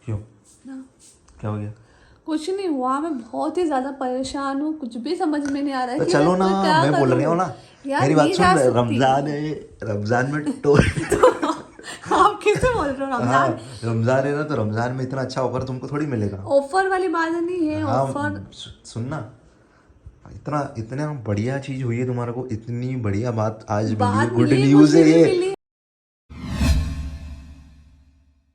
क्यों? ना क्या हो गया? कुछ नहीं हुआ, मैं बहुत ही ज्यादा परेशान हूँ, कुछ भी समझ में नहीं आ रहा है तो कि चलो ना, मैं क्या मैं बोल रही हूँ करूँ। ना। यार मेरी बात नींद सुन। आ सकती। रमजान है, रमजान में तो तो आप किससे बोल रहे हो? हाँ, रमजान रमजान है ना, तो रमजान में इतना अच्छा ऑफर तुमको थोड़ी मिलेगा। ऑफर वाली बात नहीं है, हाँ, ऑफर। सुनना। इतना इतना बढ़िया चीज हुई है तुम्हारे को, इतनी बढ़िया बात आज मिली है, बात गुड मिली, न्यूज खुशी है भी ये। मिली।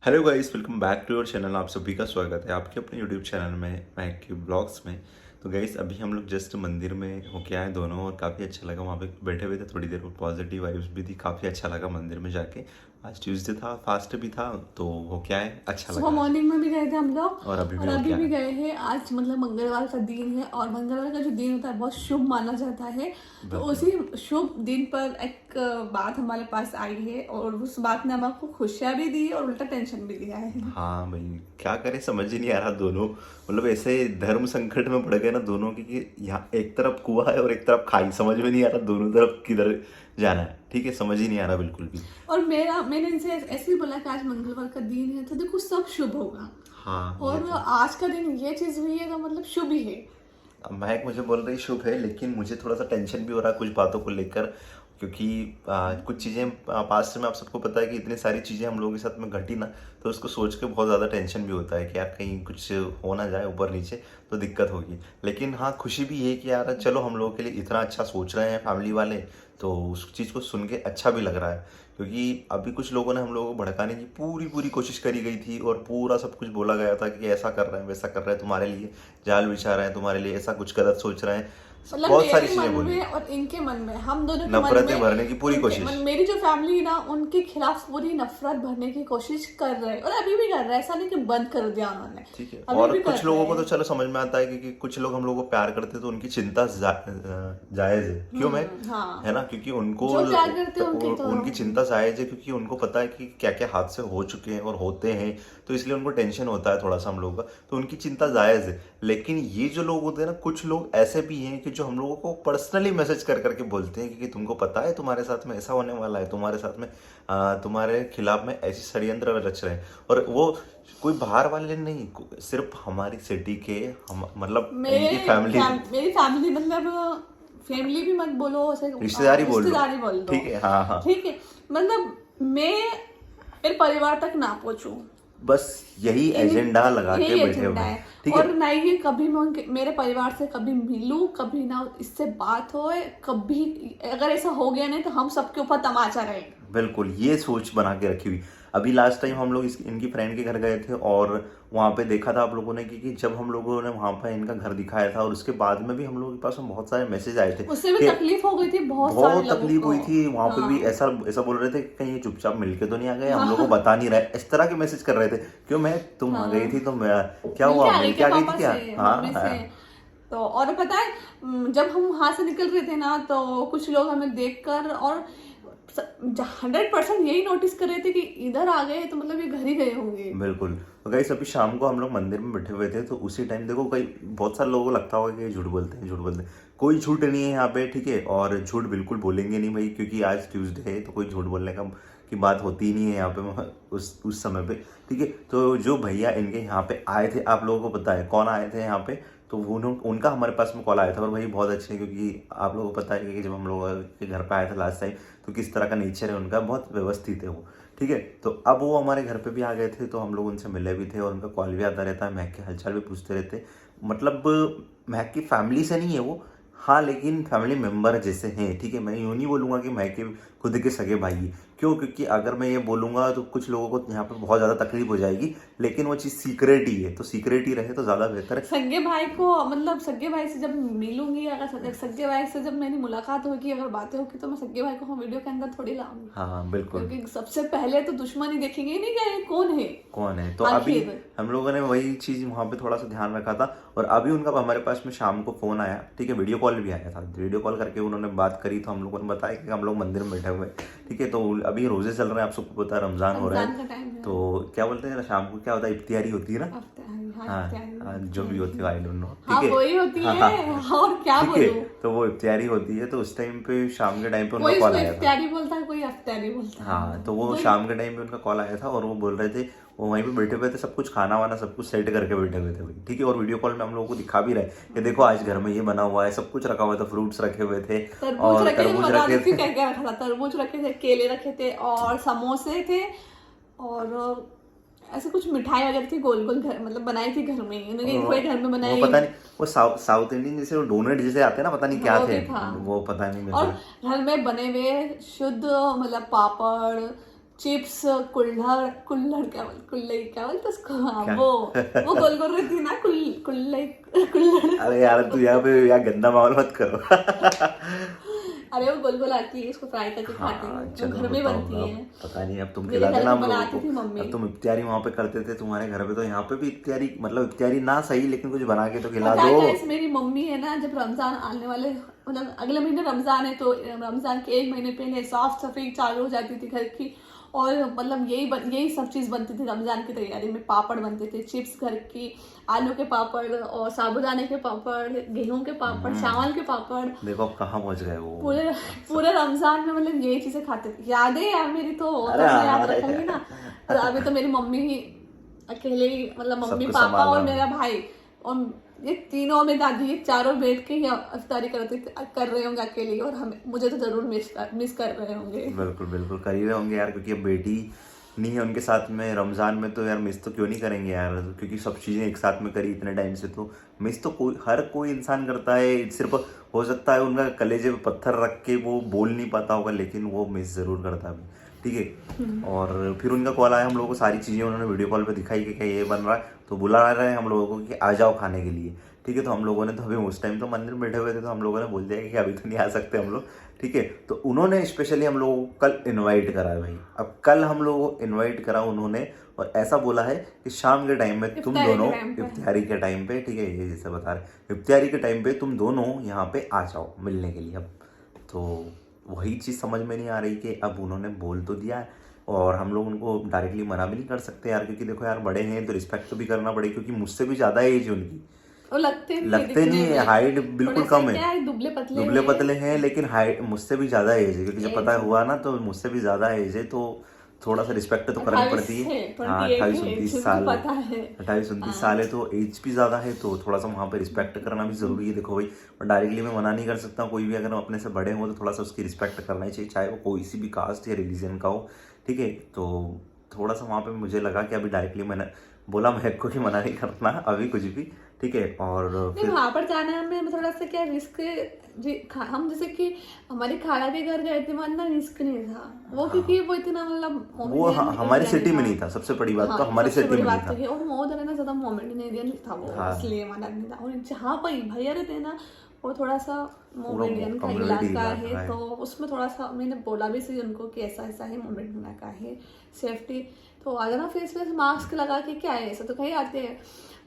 Hello guys, welcome back to your channel. आप सभी का स्वागत है आपके अपने यूट्यूब चैनल में, मैक के ब्लॉग्स में। तो गाइस, अभी हम लोग जस्ट मंदिर में होके आए दोनों, और काफ़ी अच्छा लगा। वहाँ पे बैठे हुए थे थोड़ी देर, पॉजिटिव वाइब्स भी थी, काफ़ी अच्छा लगा मंदिर में जाके। आज ट्यूसडे था, फास्ट भी था, तो होके आए, अच्छा सुबह लगा आज। मॉर्निंग में भी गए थे हम लोग, और अभी भी और अभी होके भी आए। गए हैं। आज मतलब मंगलवार का दिन है, और मंगलवार का जो दिन होता है बहुत शुभ माना जाता है। तो बिल्कुल। उसी शुभ दिन पर एक बात हमारे पास आई है, और उस बात ने हमको खुशियाँ भी दी और उल्टा टेंशन भी दिया है। हाँ भाई, क्या करें, समझ ही नहीं आ रहा। दोनों मतलब ऐसे धर्म संकट में पड़ गए ना दोनों की, कि यहाँ एक तरफ कुआं है और एक तरफ खाई, समझ में नहीं आ रहा दोनों तरफ किधर जाना है। ठीक है, समझ ही नहीं आ रहा बिल्कुल भी। और मैंने इनसे ऐसे ही बोला कि आज मंगलवार का दिन है, तो देखो सब शुभ होगा। हाँ, ये और तो। आज का दिन ये चीज हुई है तो मतलब शुभ ही है। अब महक मुझे बोल रही शुभ है, लेकिन मुझे थोड़ा सा टेंशन भी हो रहा है कुछ बातों को लेकर। क्योंकि कुछ चीज़ें पास्ट में आप सबको पता है कि इतनी सारी चीज़ें हम लोगों के साथ में घटी ना, तो उसको सोच के बहुत ज़्यादा टेंशन भी होता है कि यार कहीं कुछ हो ना जाए ऊपर नीचे, तो दिक्कत होगी। लेकिन हाँ, खुशी भी है कि यार चलो हम लोगों के लिए इतना अच्छा सोच रहे हैं फैमिली वाले, तो उस चीज़ को सुन के अच्छा भी लग रहा है। क्योंकि अभी कुछ लोगों ने हम लोगों को भड़काने की पूरी पूरी कोशिश करी गई थी, और पूरा सब कुछ बोला गया था कि ऐसा कर रहे हैं, वैसा कर रहे हैं, तुम्हारे लिए जाल बिछा रहे हैं, तुम्हारे लिए ऐसा कुछ गलत सोच रहे हैं। मतलब बहुत सारी मेरे मन चीज़ें बोली, में और इनके मन में, हम दोनों के मन नफरतें में, भरने की पूरी उनके कोशिश। मेरी जो फैमिली है ना, उनके खिलाफ पूरी नफरत भरने की कोशिश कर रहे हैं, और अभी भी कर रहे हैं। ऐसा नहीं कि बंद कर दिया उन्होंने, ठीक है, अभी और भी कर कुछ रहे लोगों को तो हैं। चलो समझ में आता है, क्योंकि कुछ लोग हम लोगों को प्यार करते हैं, तो उनकी चिंता जायज़ है। क्यों मैं, हाँ, है ना, क्योंकि उनको जो प्यार करते हैं उनकी तो। उनकी चिंता जायज़ है, क्योंकि उनको पता है कि क्या क्या हादसे हो चुके हैं और होते हैं, तो इसलिए उनको टेंशन होता है थोड़ा सा हम लोगों का, तो उनकी चिंता जायज़ है। लेकिन ये जो लोग होते हैं ना, कुछ लोग ऐसे भी हैं कि जो हम लोगों को पर्सनली मैसेज कर करके बोलते हैं कि तुमको पता है तुम्हारे साथ में ऐसा होने वाला है, तुम्हारे साथ में तुम्हारे खिलाफ में ऐसी षड्यंत्र रच रहे हैं। और वो कोई बाहर वाले नहीं, सिर्फ हमारी सिटी के, हम मतलब इनकी फैमिली, मेरी फैमिली मतलब फैमिली भी मत बोलो ऐसे, रिश्तेदारी बोल लो। रिश्तेदारी बोल दो। ठीक है, हाँ हाँ। ठीक है, मतलब मैं मेरे परिवार तक ना पहुंचूं, बस यही एजेंडा लगा के यही बैठे हुए एजेंडा हैं। है। ठीक और है। ना ही कभी मैं मेरे परिवार से कभी मिलूं, कभी ना इससे बात हो, कभी अगर ऐसा हो गया नहीं तो हम सबके ऊपर तमाचा रहेगा। बिल्कुल, ये सोच बना के रखी हुई। अभी लास्ट टाइम हम लोग इनकी फ्रेंड के घर गए थे, और वहाँ पे देखा था आप लोगों ने कि जब हम लोगों ने वहाँ पर इनका घर दिखाया था, और उसके बाद में भी हम लोगों के पास में बहुत सारे मैसेज आए थे उससे भी कि तकलीफ हो गई थी बहुत सारे बहुत लोगों तकलीफ को। हुई थी। वहाँ पे भी हाँ, ऐसा ऐसा बोल रहे थे कि कहीं ये चुपचाप मिलके तो नहीं आ गए, हम लोग को हाँ, बता नहीं रहे, इस तरह के मैसेज कर रहे थे। क्यों मैं, तुम आ गई थी हाँ। तो मैं, क्या मिलके हुआ, आ गए मिलके क्या आ गई थी पापा क्या? से, हाँ मम्मी हाँ। से? तो और पता है, जब हम वहां से निकल रहे थे ना, तो कुछ लोग हमें देखकर और 100% यही नोटिस कर रहे थे कि इधर आ गए तो मतलब ये घर ही गए होंगे। बिल्कुल। तो गाइस, अभी शाम को हम लोग मंदिर में बैठे हुए थे, तो उसी टाइम देखो, कई बहुत सारे लोगों को लगता होगा कि ये झूठ बोलते हैं, झूठ बोलते हैं। कोई झूठ नहीं है यहाँ पे, ठीक है, और झूठ बिल्कुल बोलेंगे नहीं भाई, क्योंकि आज ट्यूसडे है, तो कोई झूठ बोलने का की बात होती ही नहीं है यहाँ पे उस समय पे। ठीक है, तो जो भैया इनके यहाँ पे आए थे, आप लोगों को पता है कौन आए थे यहाँ पे, तो उनका हमारे पास में कॉल आया था। और भाई बहुत अच्छे हैं, क्योंकि आप लोगों को पता है कि जब हम लोग के घर पे आया था लास्ट टाइम, तो किस तरह का नेचर है उनका, बहुत व्यवस्थित है वो। ठीक है, तो अब वो हमारे घर पे भी आ गए थे, तो हम लोग उनसे मिले भी थे, और उनका कॉल भी आता रहता है, महक के हालचाल भी पूछते रहते। मतलब महक की फैमिली से नहीं है वो, हाँ, लेकिन फैमिली मेम्बर जैसे हैं। ठीक है, मैं यूँ नहीं बोलूँगा कि महक के खुद के सगे भाई हैं। क्यों? क्योंकि अगर मैं ये बोलूँगा तो कुछ लोगों को यहाँ पे बहुत ज़्यादा तकलीफ हो जाएगी, लेकिन वो चीज़ सीक्रेट ही है, तो सीक्रेट ही रहे तो ज़्यादा बेहतर है। सगे भाई को मतलब सगे भाई से जब मिलूंगी, अगर सगे भाई से जब मेरी मुलाकात होगी, अगर बातें होगी, तो मैं सगे भाई को हम वीडियो के अंदर थोड़ी लाऊंगी। हाँ बिल्कुल। क्योंकि सबसे पहले तो दुश्मनी देखेंगे ही नहीं क्या ये कौन है। कौन है, तो अभी आखिर हम लोगों ने वही चीज़ वहाँ पे थोड़ा सा ध्यान रखा था। और अभी उनका हमारे पास में शाम को फ़ोन आया, ठीक है, वीडियो कॉल भी आया था। वीडियो कॉल करके उन्होंने बात करी, तो हम लोगों ने बताया कि हम लोग मंदिर में बैठे हुए हैं। ठीक है, तो अभी रोज़े चल रहे हैं, आप सबको पता है, रमज़ान हो रहा रमजान का है, टाइम है। तो क्या बोलते हैं, शाम को क्या होता है, इफ्तियारी होती है ना। हाँ, हाँ इफ्तियारी। हाँ, जो भी होती है आई डोंट नो, हाँ ठीक है। वही होती हाँ, है, हाँ, और क्या ठीक है। बोलूं। तो वो इफ्तियारी होती है, तो उस टाइम पे शाम के टाइम पे उनका कोई कॉल उसको आया था। इफ्तियारी बोलता है, कोई अफ्तारी बोलता है। हाँ, तो वो शाम के टाइम पे उनका कॉल आया था और वो बोल रहे थे, वो वहीं पे बैठे हुए थे, सब कुछ खाना वाना सब कुछ सेट करके बैठे हुए थे भाई, ठीक है। और वीडियो कॉल में हम लोगों को दिखा भी रहे कि देखो आज घर में ये बना हुआ है, सब कुछ रखा हुआ था, फ्रूट्स रखे हुए थे तरबूज और रखे थे, तरबूज बता रखे देती हूँ थे। क्या क्या रखा था। तरबूज रखे थे, केले रखे थे, और समोसे थे, और ऐसे कुछ मिठाई वगैरह थी, गोल गोल घर मतलब बनाई थी घर में ही, उन्होंने कोई घर में वो बनाई। पता नहीं, वो साउथ इंडियन जैसे डोनट जैसे आते हैं ना, पता नहीं क्या वो थे, भी था। वो पता नहीं और मेरे घर में बने हुए शुद्ध मतलब पापड़, चिप्स, कुल्हड़, कुल्हड़ क्या बोल, कुल्लई क्या बोलते उसको, हाँ क्या? वो गोल गोल रहती ना, कुल्लई, कुल्हड़। अरे यार तू यहाँ पे यार गंदा माहौल मत करो। अरे वो गोल गोल आती है, इसको फ्राई करके खाते हाँ हैं, चलो, वो घर में बताओ बनती अब, है। पता नहीं, अब तुम मेरे खिला घर देना में हम लोगों बनाती थी को। मम्मी। अब तुम इफ्तियारी वहां पे करते थे तुम्हारे घर पे, तो यहाँ पे भी इफ्तियारी, मतलब इफ्तियारी ना सही लेकिन कुछ बना के तो खिला पता है दो। guys, मेरी मम्मी है ना, जब रमजान आने वाले मतलब अगले महीने रमजान है, तो रमजान के 1 महीने पहले साफ सफाई चालू हो जाती थी घर की, और मतलब यही सब चीज़ बनती थी रमजान की तैयारी में। पापड़ बनते थे, चिप्स घर की, आलू के पापड़ और साबुदाने के पापड़, गेहूं के पापड़, चावल के पापड़। देखो अब कहाँ पहुंच गए वो। पूरे पूरे रमजान में मतलब यही चीजें खाते थे। याद है यार मेरी, तो अरे मैं हाँ, याद रखूंगी ना। तो अभी तो मेरी मम्मी ही अकेले ही, मतलब मम्मी सबको पापा संभालना। और मेरा भाई, और ये तीनों में दादी, ये चारों बैठ के ही इफ्तारी कर रहे होंगे अकेले, और हमें मुझे तो जरूर मिस कर रहे होंगे। बिल्कुल बिल्कुल कर ही रहे होंगे यार, क्योंकि अब बेटी नहीं है उनके साथ में रमज़ान में, तो यार मिस तो क्यों नहीं करेंगे यार, क्योंकि सब चीज़ें एक साथ में करी इतने टाइम से, तो मिस तो हर कोई इंसान करता है। सिर्फ हो सकता है उनका कलेजे पे पत्थर रख के वो बोल नहीं पाता होगा, लेकिन वो मिस ज़रूर करता है, ठीक है। और फिर उनका कॉल आया, हम लोगों को सारी चीज़ें उन्होंने वीडियो कॉल पे दिखाई कि क्या ये बन रहा है, तो बुला रहे हैं हम लोगों को कि आ जाओ खाने के लिए, ठीक है। तो हम लोगों ने तो अभी उस टाइम तो मंदिर में बैठे हुए थे, तो हम लोगों ने बोल दिया कि अभी तो नहीं आ सकते हम लोग, ठीक है। तो उन्होंने स्पेशली हम लोगों को कल इनवाइट करा है भाई। अब कल हम लोगों को इनवाइट करा उन्होंने, और ऐसा बोला है कि शाम के टाइम में तुम दोनों इफ्तियारी के टाइम पे, ठीक है, ये जैसे बता रहे इफ्तियारी के टाइम पे तुम दोनों यहाँ पे आ जाओ मिलने के लिए। अब तो वही चीज़ समझ में नहीं आ रही कि अब उन्होंने बोल तो दिया है, और हम लोग उनको डायरेक्टली मना भी नहीं कर सकते यार, क्योंकि देखो यार बड़े हैं तो रिस्पेक्ट तो भी करना पड़ेगी, क्योंकि मुझसे भी ज़्यादा एज है उनकी। और लगते नहीं है, हाइट बिल्कुल कम है, दुबले पतले हैं, लेकिन हाइट मुझसे भी ज़्यादा एज है, क्योंकि जब पता हुआ ना तो मुझसे भी ज़्यादा एज है, तो थोड़ा सा रिस्पेक्ट तो करनी पड़ती है। हाँ 28-29 साल, 28-29 साल है, तो एज भी ज़्यादा है, तो थोड़ा सा वहाँ पे रिस्पेक्ट करना भी ज़रूरी है। देखो भाई, और डायरेक्टली मैं मना नहीं कर सकता, कोई भी अगर अपने से बड़े हो तो थोड़ा सा उसकी रिस्पेक्ट करना ही चाहिए, चाहे वो कोई सी भी कास्ट या रिलीजन का हो, ठीक है। तो थोड़ा सा वहाँ पे मुझे लगा कि अभी डायरेक्टली मैंने बोला महक को कि मना नहीं करना अभी कुछ भी, ठीक है। और नहीं, वहाँ पर जाने में थोड़ा सा क्या रिस्क, हम जैसे कि हमारी खाला के घर गए थे, वरना रिस्क नहीं था वो, क्योंकि वो इतना मतलब वो हमारी सिटी में नहीं था, सबसे बड़ी बात तो हमारी सिटी में नहीं था, और वो उधर है ना ज्यादा मोमेडियन था वो, इसलिए मना नहीं था। और जहाँ पर भैया रहते हैं ना, वो थोड़ा सा मोमेडियन का इलाका है, तो उसमें थोड़ा सा मैंने बोला भी सही उनको कि ऐसा ऐसा है, मोमेडियन का है, सेफ्टी तो आ जाना, फेस पे मास्क लगा के, क्या है ऐसा तो कहीं आते हैं,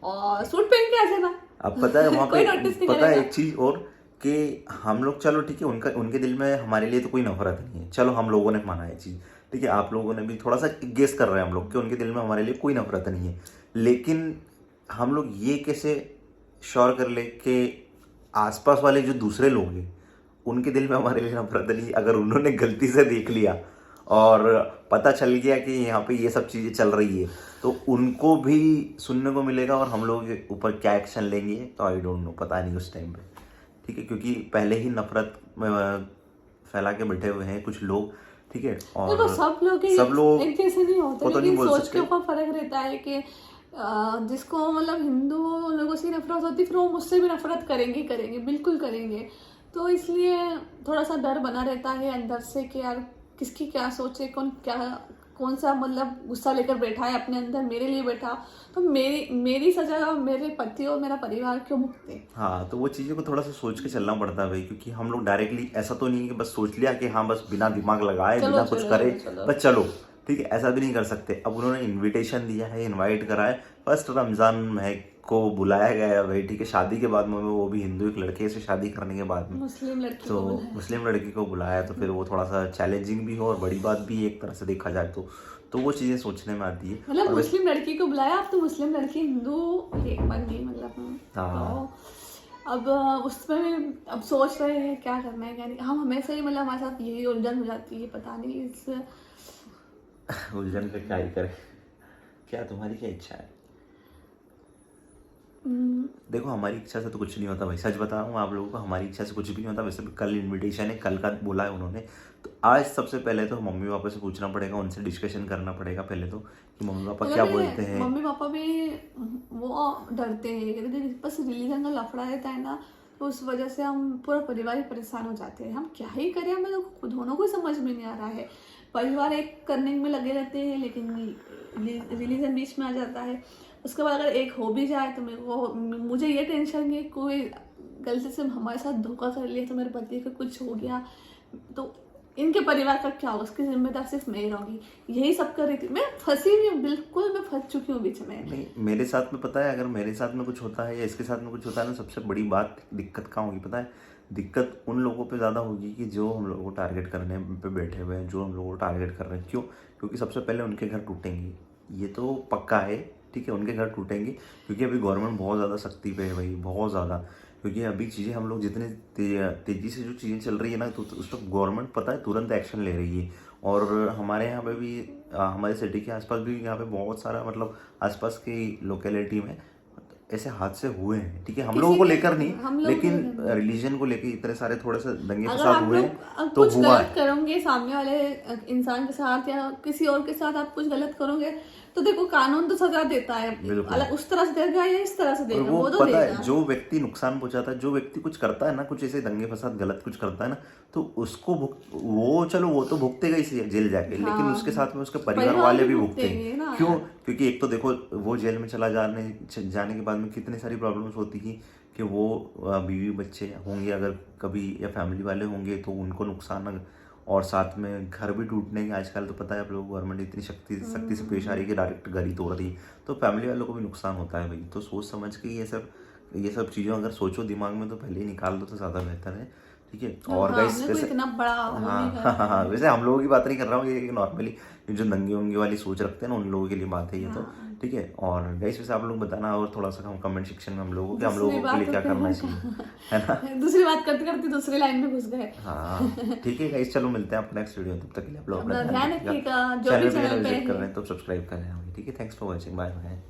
और सूट पहन के आ जाना। अब पता है वहाँ कोई पे नोटिस नहीं पता है करेगा। एक चीज और, कि हम लोग चलो ठीक है, उनके दिल में हमारे लिए तो कोई नफरत नहीं है, चलो हम लोगों ने माना है चीज, ठीक है। आप लोगों ने भी थोड़ा सा गेस कर रहे हैं हम लोग कि उनके दिल में हमारे लिए कोई नफरत नहीं है, लेकिन हम लोग ये कैसे श्योर कर ले कि आसपास वाले जो दूसरे लोग हैं उनके दिल में हमारे लिए नफरत नहीं है। अगर उन्होंने गलती से देख लिया और पता चल गया कि यहाँ पे ये सब चीज़ें चल रही है, तो उनको भी सुनने को मिलेगा, और हम लोग के ऊपर क्या एक्शन लेंगे तो आई डोंट नो, पता नहीं उस टाइम पे, ठीक है। क्योंकि पहले ही नफरत फैला के बैठे हुए हैं कुछ लोग, ठीक है। और देखो सब लोग एक जैसे नहीं होते, तो लेकिन बोल सोच सकते। के ऊपर फर्क रहता है कि जिसको मतलब हिंदू लोगों से नफरत होती, फिर वो मुझसे भी नफरत करेंगे, बिल्कुल करेंगे। तो इसलिए थोड़ा सा डर बना रहता है अंदर से कि यार किसकी क्या सोचे, कौन सा मतलब गुस्सा लेकर बैठा है अपने अंदर, मेरे लिए बैठा, तो मेरी सजा मेरे पति और मेरा परिवार क्यों भुगते। हाँ, तो वो चीज़ों को थोड़ा सा सोच के चलना पड़ता है भाई, क्योंकि हम लोग डायरेक्टली ऐसा तो नहीं है कि बस सोच लिया कि हाँ बस बिना दिमाग लगाए बिना कुछ करे बस चलो, ठीक है, ऐसा भी नहीं कर सकते। अब उन्होंने इनविटेशन दिया है, इनवाइट करा है, फर्स्ट रमज़ान महक को बुलाया गया है भाई, ठीक है। शादी के बाद में वो भी हिंदू एक लड़के से शादी करने के बाद में मुस्लिम मुस्लिम लड़की को बुलाया, तो फिर वो थोड़ा सा चैलेंजिंग भी हो और बड़ी बात भी एक तरह से देखा जाए तो तो वो चीज़ें सोचने में आती है। मतलब और वैसे मुस्लिम लड़की को बुलाया, अब तो मुस्लिम लड़की हिंदू एक बन गई, मतलब हाँ। तो अब उसमें भी अब सोच रहे हैं क्या करना है क्या नहीं। हम हमेशा ही मतलब हमारे साथ यही उलझन हो जाती है, पता नहीं इस उलझन पे क्या ही करे। क्या तुम्हारी क्या इच्छा है? देखो हमारी इच्छा से तो कुछ नहीं होता भाई, सच बता रहा हूँ आप लोगों को, हमारी इच्छा से कुछ भी नहीं होता। वैसे भी कल इनविटेशन है, कल का बोला है उन्होंने, तो आज सबसे पहले तो मम्मी पापा से पूछना पड़ेगा, उनसे डिस्कशन करना पड़ेगा पहले तो, कि मम्मी पापा क्या बोलते हैं। मम्मी पापा भी वो डरते हैं कि बस रिलीजन का लफड़ा रहता है ना, तो उस वजह से हम पूरा परिवार ही परेशान हो जाते हैं। हम क्या ही करें, हमें तो दोनों को समझ में नहीं आ रहा है। परिवार एक करने में लगे रहते हैं, लेकिन रिलीजन बीच में आ जाता है। उसके बाद अगर एक हो भी जाए तो मुझे ये टेंशन है कोई गलती से हमारे साथ धोखा कर लिया तो मेरे पति का कुछ हो गया तो इनके परिवार का क्या होगा, उसकी जिम्मेदार सिर्फ मैं ही रहूंगी। यही सब कर रही थी, मैं फंसी हुई हूँ, बिल्कुल मैं फंस चुकी हूँ बीच में। नहीं, मेरे साथ में पता है, अगर मेरे साथ में कुछ होता है या इसके साथ में कुछ होता है ना, सबसे बड़ी बात दिक्कत कहाँ होगी पता है? दिक्कत उन लोगों पे ज़्यादा होगी कि जो हम लोगों को टारगेट करने पे बैठे हुए हैं, जो हम लोगों को टारगेट कर रहे हैं। क्यों? क्योंकि सबसे पहले उनके घर टूटेंगे, ये तो पक्का है, ठीक है, उनके घर टूटेंगे। क्योंकि अभी गवर्नमेंट बहुत ज़्यादा सख्ती पे है भाई, बहुत ज़्यादा। क्योंकि अभी चीज़ें हम लोग जितने तेज़ी से जो चीज़ें चल रही है ना, तो उस पर गवर्नमेंट पता है तुरंत एक्शन ले रही है। और हमारे यहाँ पे भी हमारे सिटी के आसपास भी यहाँ पे बहुत सारा, मतलब आसपास की लोकेलिटी में ऐसे हादसे हुए हैं, ठीक है, हम लोगों को लेकर नहीं, हम लोग लेकिन रिलीजन को लेकर इतने सारे थोड़े से दंगे अगर फसाद आप हुए लोग हैं तो कुछ हुआ गलत है। करोगे सामने वाले इंसान के साथ या किसी और के साथ, आप कुछ गलत करोगे तो देखो कानून तो सजा देता है, बिल्कुल। अलग उस तरह से देगा या इस तरह से और देगा, वो वो तो पता है, देगा। जो व्यक्ति नुकसान पहुंचाता है, जो व्यक्ति कुछ करता है ना, कुछ ऐसे दंगे फसाद गलत कुछ करता है ना, तो उसको वो चलो वो तो भुगतेगा ही जेल जाके, लेकिन उसके साथ में उसके परिवार वाले भी भुगतेंगे ना क्यों? यार। क्योंकि एक तो देखो वो जेल में चला जाने के बाद में कितनी सारी प्रॉब्लम्स होती थी कि वो बीवी बच्चे होंगे अगर कभी, या फैमिली वाले होंगे तो उनको नुकसान, और साथ में घर भी टूटने के, आजकल तो पता है आप लोगों को गवर्नमेंट इतनी सख्ती से पेश आ रही है कि डायरेक्ट घर ही तोड़ रही है, तो फैमिली वालों को भी नुकसान होता है भाई। तो सोच समझ के ये सब चीज़ें अगर सोचो दिमाग में तो पहले ही निकाल दो तो ज़्यादा बेहतर है, ठीक है। और हाँ, गाइस हमने कोई वैसे, इतना बड़ा वो नहीं हाँ करा हाँ हाँ, है। वैसे हम लोगों की बात नहीं कर रहा हूँ, ये नॉर्मली जो दंगे वंगे वाली सोच रखते हैं ना, उन लोगों के लिए बात है ये तो, हाँ। ठीक है। और गाइस वैसे आप लोग बताना और थोड़ा सा हम कमेंट सेक्शन में हम लोगों के, हम दूसरी लोगों के लिए क्या करना चाहिए, है ना? दूसरी बात करते करते दूसरी लाइन में घुस गए। हाँ ठीक है गाइस, चलो मिलते हैं अपने नेक्स्ट वीडियो में, तब तक के लिए आप लोग अपना अपना ध्यान ध्यान रखिएगा। रखिएगा, जो भी चैनल चैनल पे विजिट कर है। रहे हैं तो सब्सक्राइब कर रहे हैं, ठीक है। Thanks for watching, bye bye.